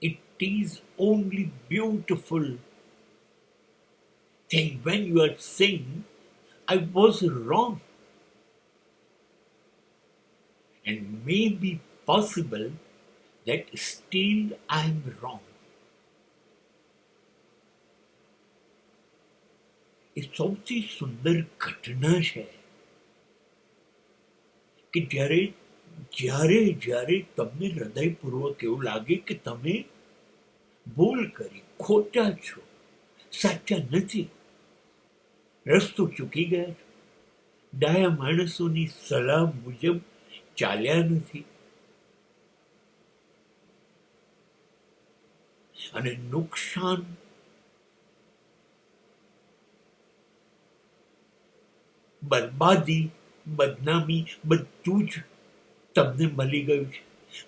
It is only beautiful thing when you are saying, I was wrong. And may be possible that still I am wrong. એ સૌથી સુંદર ઘટના છે કે જ્યારે જ્યારે જ્યારે તમને હૃદયપૂર્વક એવું લાગે કે તમે ભૂલ કરી, ખોટા છો, સાચા નથી, રસ્તો ચૂકી ગયા છો, ડાયા માણસોની સલાહ મુજબ ચાલ્યા નથી, અને નુકસાન બરબાદી, બદનામી બધું જ તમને મળી ગયું છે.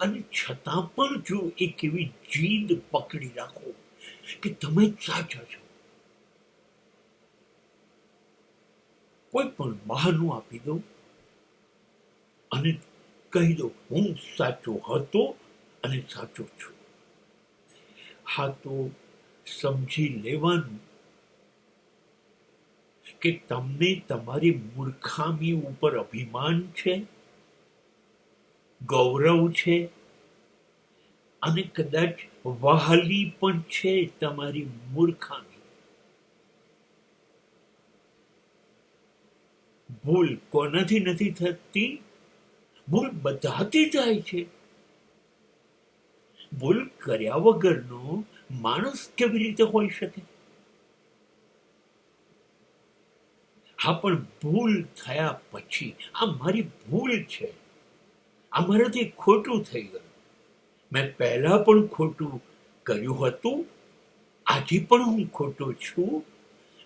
અને છતાં પણ જો એક એવી જીદ પકડી રાખો કે તમે સાચા છો, કોઈ પણ બહાનું આપી દો અને કહી દો હું સાચો હતો અને સાચો છું, હા તો સમજી લેવાનું કે તમને તમારી મૂર્ખામી ઉપર અભિમાન છે, ગૌરવ છે, અને કદાચ વહાલી પણ છે તમારી મૂર્ખામી. ભૂલ કોનાથી નથી થતી? ભૂલ બધાથી થાય છે. ભૂલ કર્યા વગરનો માણસ કેવી રીતે હોઈ શકે? હા, પણ ભૂલ થયા પછી આ મારી ભૂલ છે, આ મારાથી ખોટું થઈ ગયું, મેં પહેલા પણ ખોટું કર્યું હતું, આજે પણ હું ખોટો છું,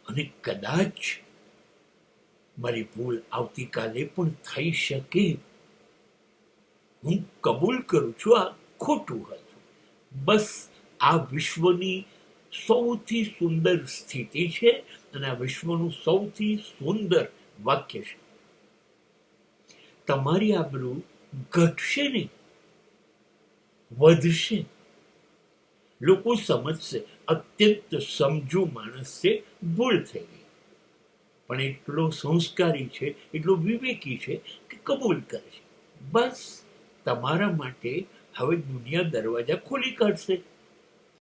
અને કદાચ મારી ભૂલ આવતીકાલે પણ થઈ શકે. હું કબૂલ કરું છું આ ખોટું હતું. બસ આ વિશ્વની સૌથી સુંદર સ્થિતિ છે અને આ વિશ્વનું સૌથી સુંદર વાક્ય છે. તમારી આબરૂ ઘટશે નહીં, વધશે. લોકો સમજશે અત્યંત સમજુ માણસ છે, ભૂલ થઈ ગઈ, પણ એટલો સંસ્કારી છે, એટલો વિવેકી છે કે કબૂલ કરે છે. બસ તમારા માટે હવે દુનિયા દરવાજા ખોલી કાઢશે.